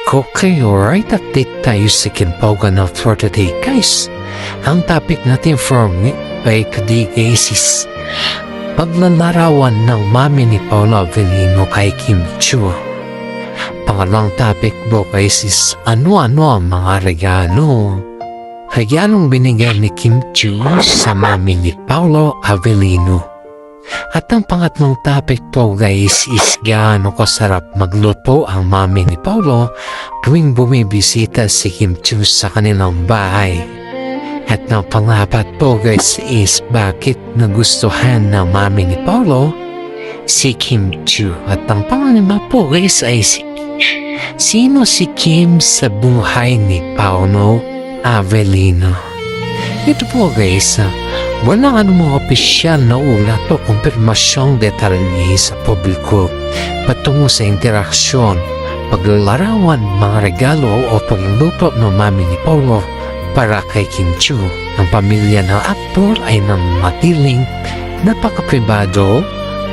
Okay, alright, update tayo sa Kinpogan of for today, guys. Ang topic natin for today, guys, is paglalarawan ng mami ni Paula Avellino kay Kim Chiu. Pangalawang topic po, guys, is ano-ano ang mga regalong binigyan ni Kim Chiu sa mami ni Paula Avellino. At ang pangatlong topic po, guys, is gaano kasarap magluto ang mami ni Paulo tuwing bumibisita si Kim Chiu sa kanilang bahay. At ang pangapat po, guys, is bakit nagustuhan ng mami ni Paulo si Kim Chiu. At ang pangalima po, guys, ay sino si Kim sa buhay ni Paula Avellino. Ito po, guys, walang anumang opisyal na ulat o kumpirmasyong detalye sa publiko patungo sa interaksyon, paglalarawan, mga regalo o pagluluto ng mami ni Paulo para kay Kim Chiu. Ang pamilya ng aktor ay namatiling napaka-pribado,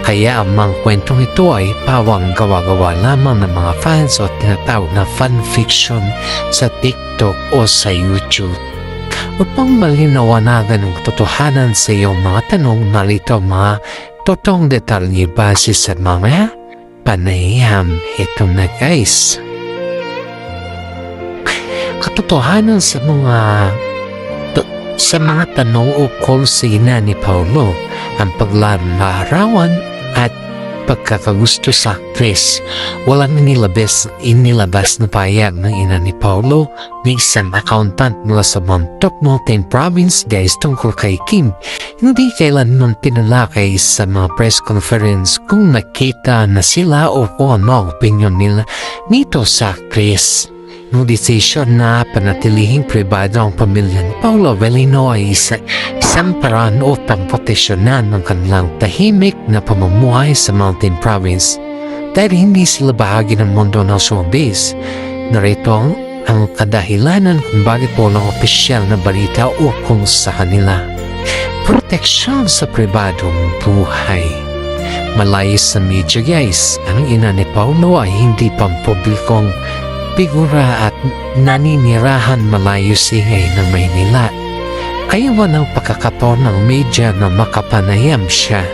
kaya ang mga kwentong ito ay pawang gawa-gawa lamang ng mga fans o tinatawag na fanfiction sa TikTok o sa YouTube. Upang malinawagan ang katotohanan sa iyong mga tanong, narito mga totoong detalye base sa mga panayam. Ito na, guys. Katotohanan sa mga tanong ukol sa ina ni Paulo, ang paglalarawan at pagkakagusto sa actress. Walang inilabas na payag ng ina ni Paulo ng isang accountant mula sa Montauk Mountain Province, guys, tungkol kay Kim. Hindi kailanman tinalakay sa mga press conference kung nakita na sila o kung ano ang opinion nila nito sa actress. Ang desisyon na panatilihing pribado ang pamilya ni Paula Avellino ay isang paraan upang proteksyonan ng kanilang tahimik na pamumuhay sa Mountain Province dahil hindi sila bahagi ng mundo ng showbiz. Narito ang kadahilanan kung bakit walang opisyal na balita ukol sa kanila. Proteksyon sa pribadong buhay. Malayo sa media, guys, ang ina ni Paulo ay hindi pampublikong figura at naninirahan malayo singay ng Maynila. Kaya walang pagkakataon ng media na makapanayam siya.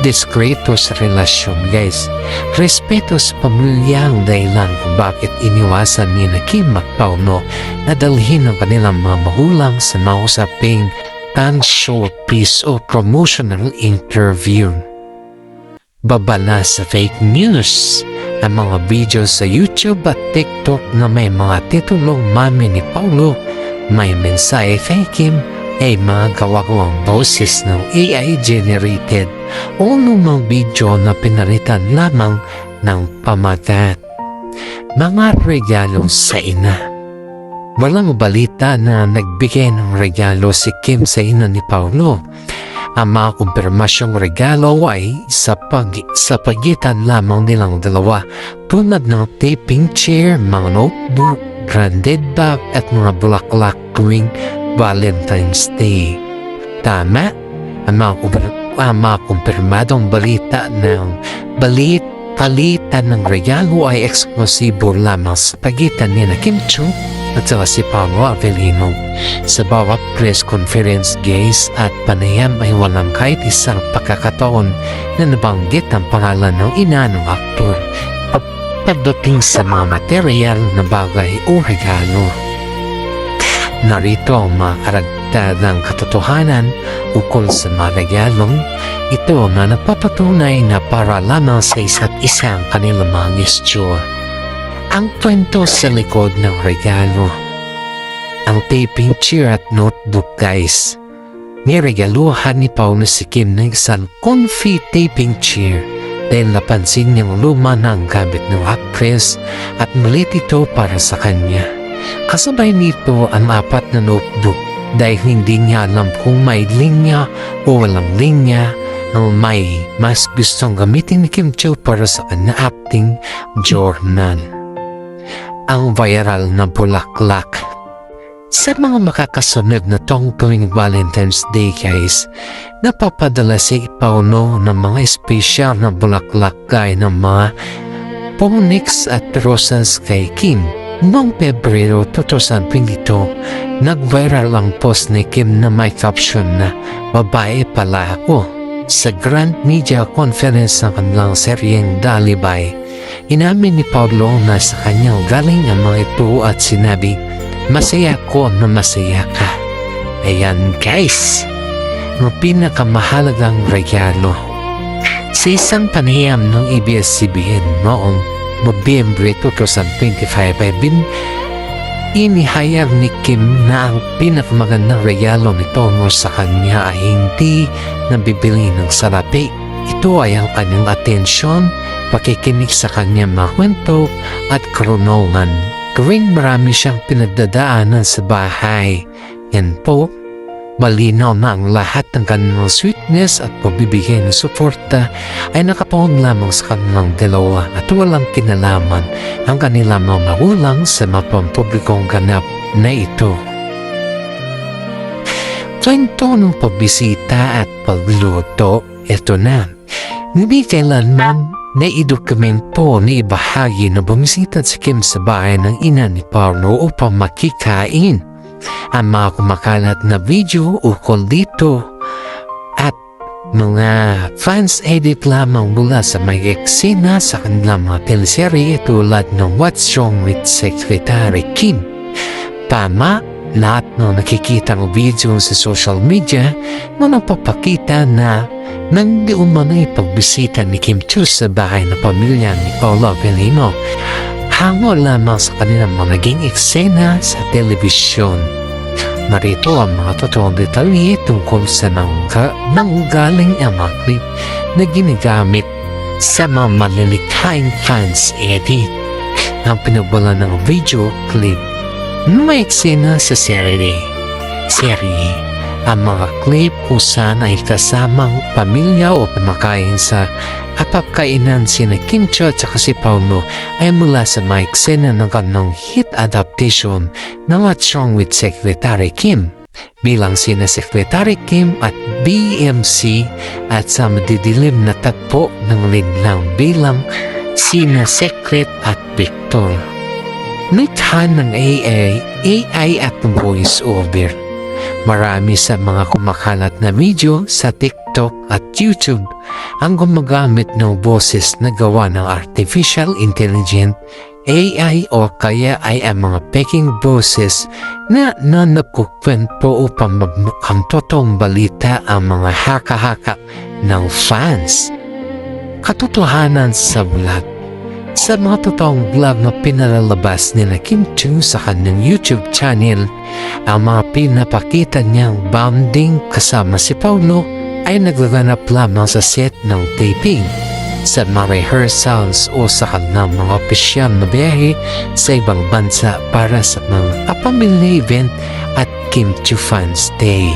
Diskreto sa relasyon, guys. Respeto sa pamilya ang dahilan kung bakit iniwasan ni na Kim at Paulo na dalhin ang kanilang mga magulang sa mausaping showpiece o promotional interview. Babala sa fake news. Ang mga video sa YouTube at TikTok na may mga titulong mami ni Paulo, may mensahe kay Kim, ay mga gawagawang boses ng AI generated o lumang video na pinalitan lamang ng pamagat. Mga regalo sa ina. Walang balita na nagbigay ng regalo si Kim sa ina ni Paulo. Ang mga kumpirmasyong regalo ay sa pagitan lamang nilang dalawa, tulad ng taping chair, mga notebook, branded bag at mga bulaklak tuwing Valentine's Day. Tama, ang mga kumpirmadong balita ng palitan ng regalo ay eksklusibo lamang sa pagitan ni na Kim Chiu at saka si Paula Avellino. Sa bawat press conference, guys, at panayam ay walang kahit isang pagkakataon na nabanggit ang pangalan ng ina ng aktor pagdating sa mga material na bagay o regalo. Narito ang mga karagdagang katotohanan ukol sa mga regalong ito na nagpapatunay na para lamang sa isa't isang kanilang mga gesture. Ang kwento sa likod ng regalo. Ang taping chair at notebook, guys. Niregaluhan ni Paulo si Kim ng isang comfy taping chair dahil napansin niyang luma na ang gamit ng actress at maliit ito para sa kanya. Kasabay nito ang 4 na notebook dahil hindi niya alam kung may linya o walang linya. Ang may mas gustong gamitin ni Kim Chiu para sa kanya acting journal. Ang viral na bulaklak. Sa mga makakasunod na tuwing Valentine's Day, guys, napapadala si Paulo ng mga espesyal na bulaklak gaya ng mga Ponix at rosas kay Kim. Noong Pebrero 2022, nag-viral ang post ni Kim na may caption na "Babae pala ako." Sa Grand Media Conference ng kanilang seryeng Dalibay, inamin ni Paulo na sa kanyang galing ang mga ito at sinabi, "Masaya ko na masaya ka." Ayan guys, ang pinakamahalagang regalo. Sa isang panayam ng ABS-CBN noong Nobyembre 2025 ay inihayag ni Kim na ang pinakamagandang regalo nito sa kanya ay hindi nabibili ng salapi. Ito ay ang kanyang atensyon, pakikinig sa kanyang mga kwento at karunungan. Tuwing marami siyang pinagdadaanan sa bahay, yan po, malinaw na ang lahat ng kanilang sweetness at pagbibigay ng suporta ay nakapoon lamang sa kanilang dalawa at walang kinalaman ang kanilang mga magulang sa mga pampublikong ganap na ito. Kwento ng pagbisita at pagluluto, ito na. Hindi kailanman na idokumento ni ibahagi na bumisita si Kim sa bahay ng ina ni Paulo upang makikain. Ang mga kumakalat na video ukol dito at mga fans edit lamang mula sa may eksena sa kanilang mga teleserye tulad ng What's Wrong with Secretary Kim. Tama, lahat ng nakikita ng video sa social media na nagpapakita na nang di umano'y pagbisita ni Kim Chiu sa bahay na pamilya ni Paulo Avellino. Hango lamang sa kanilang mga naging eksena sa telebisyon. Narito ang mga totoong detalye tungkol sa nanggaling ang mga clip na ginagamit sa mga malilikhayang fans edit. Ang pinagbulan ng video clip na may eksena sa serye. Ang mga clip kung saan ay kasamang pamilya o pamakain sa kapapkainan sina Kim Chiu at si Paulo ay mula sa mga eksena ng kanilang hit adaptation ng What's Wrong with Secretary Kim bilang sina Secretary Kim at BMC at sa madidilim na tagpo ng liglang bilang sina Secret at Victor. Nikhan ng AI at voice over. Marami sa mga kumakalat na video sa TikTok at YouTube ang gumagamit ng boses na gawa ng artificial intelligence AI o kaya ay ang mga peking boses na nagkukwento upang magmukhang totoong balita ang mga haka-haka ng fans. Katotohanan sa vlog. Sa mga totoong vlog na pinalalabas nila Kim Chiu sa kanyang YouTube channel, ang mga pinapakita niyang bonding kasama si Paulo ay naglaganap lamang sa set ng taping, sa mga rehearsals o sa kanilang mga opisyal na biyahe sa ibang bansa para sa mga kapamilya event at Kim Chiu Fans Day.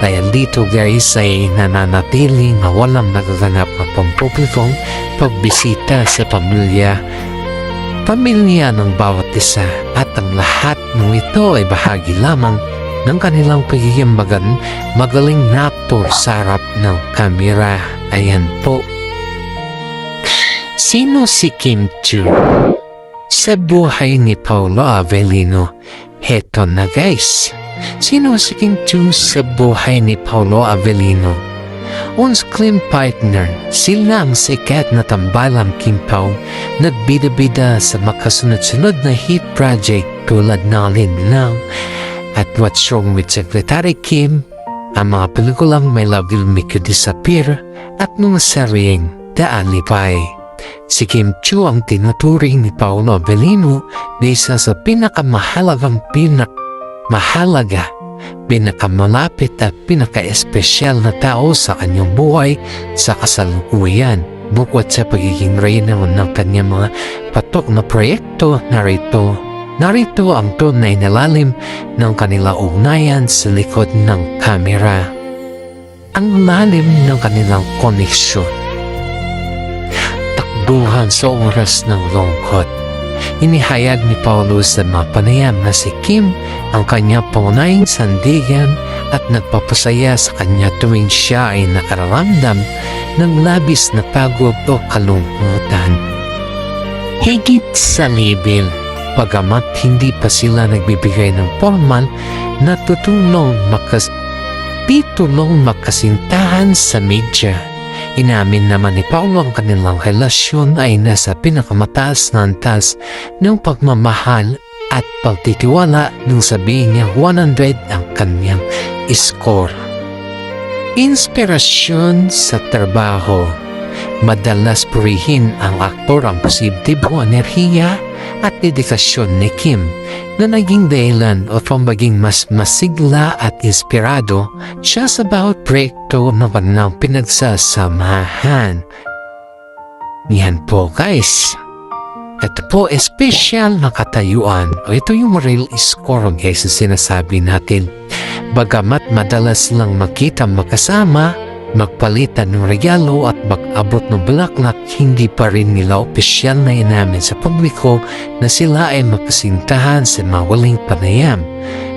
Dahil dito guys ay nananatili na walang nagaganap na pampublikong pagbisita sa pamilya ng bawat isa at ang lahat ng ito ay bahagi lamang ng kanilang pagiging magaling na aktor sa harap ng kamera. Ayan po. Sino si Kim Chiu? Sa buhay ni Paulo Avellino, heto na guys. Sino si Kim Chiu sa buhay ni Paulo Avellino? On-screen partner, sila ang sikat na tambalang Kim Pao, nagbida-bida sa makasunod-sunod na hit project tulad ng Linlang at What's Wrong with Secretary Kim, ang mga pelikulang My Love Will Make You Disappear at mga seryeng The Alibay. Si Kim Chiu ang tinuturing ni Paulo Avellino na isa sa pinakamalapit at pinaka-espesyal na tao sa kanyang buhay sa kasalukuyan. Bukod sa pagiging reyna ng kanyang mga patok na proyekto, narito ang tunay na lalim ng kanilang ugnayan sa likod ng kamera. Ang lalim ng kanilang koneksyon. Takbuhan sa oras ng lungkot. Inihayag ni Paulo sa mga panayam na si Kim ang kanyang pangunahing sandigan at nagpapasaya sa kanya tuwing siya ay nakararamdam ng labis na pagod o kalungkutan. Higit sa label, pagamat hindi pa sila nagbibigay ng formal na tulong makasintahan sa media. Inamin naman ni Paulo ang kanilang relasyon ay nasa pinakamataas na antas ng pagmamahal at pagtitiwala nung sabihin niya 100 ang kanyang score. Inspirasyon sa trabaho. Madalas purihin ang aktor ang positibong enerhiya at dedikasyon ni Kim na naging dahilan o pambaging mas masigla at inspirado siya sa bawat proyekto na kanilang pinagsasamahan. Yan po guys. Ito po espesyal na katayuan o ito yung real score guys na sinasabi natin. Bagamat madalas lang makita magkasama, magpalitan ng regalo at mag-abot ng bulaklak, hindi pa rin nila opisyal na inamin sa publiko na sila ay magkasintahan sa mawaling panayam.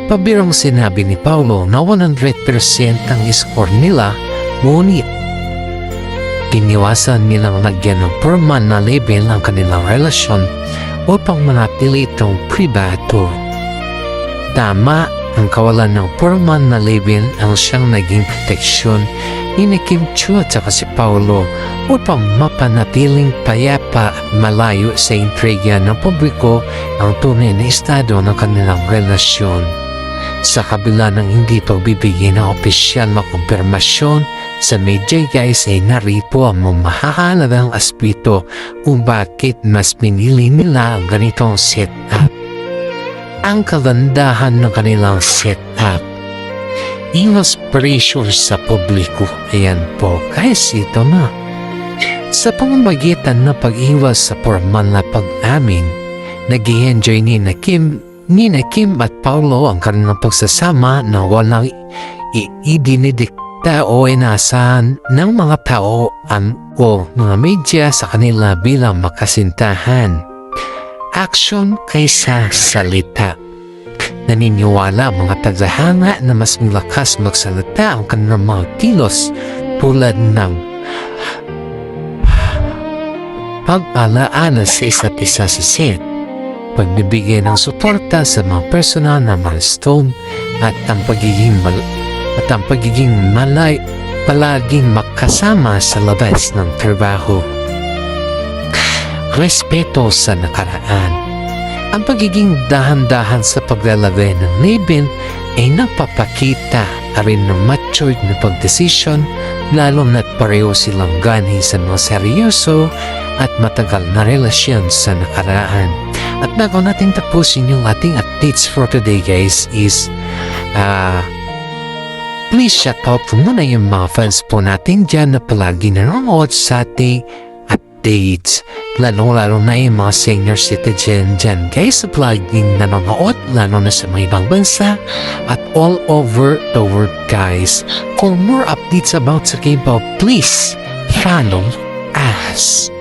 Pabirong sinabi ni Paulo na 100% ang score nila, ngunit iniwasan nilang lagyan ng formal na label ang kanilang relasyon upang manatili itong pribado. Tama, ang kawalan ng formal na label ang siyang naging proteksyon ni Kim Chiu at saka si Paulo upang mapanatiling payapa at malayo sa intriga ng publiko ang tunay na estado ng kanilang relasyon. Sa kabila ng hindi pagbibigay ng opisyal na kumpirmasyon sa media guys ay narito ang mahahalagang aspeto kung bakit mas pinili nila ang ganitong setup. Ang kagandahan ng kanilang setup. Iwas pressure sa publiko. Ayan po guys, ito na. Sa pamamagitan ng pag-iwas sa formal na pag-amin, nag-i-enjoy ni na Kim at Paulo ang kanilang pagsasama na walang idinidikta o inasahan ng mga tao o mga media sa kanila bilang makasintahan. Action kaysa salita. Naniniwala ang mga tagahanga na mas malakas magsalita ang kanilang mga kilos tulad ng pag-alaala sa isa't isa sa set, pagbibigay ng suporta sa mga personal na milestone at ang pagiging palaging makasama sa labas ng trabaho. Respeto sa nakaraan. Ang pagiging dahan-dahan sa paglalagay ng label ay nagpapakita rin ng matured na pagdesisyon, lalo na't pareho silang galing sa mga seryoso at matagal na relasyon sa nakaraan. At bago natin tapusin yung ating updates for today guys is please shout out po muna yung mga fans po natin dyan na palagi nanonood sa ating updates. Lalo na yung mga senior citizen dyan guys, palaging nanonood lalo na sa mga ibang bansa at all over the world guys. For more updates about sa K-pop, please follow us.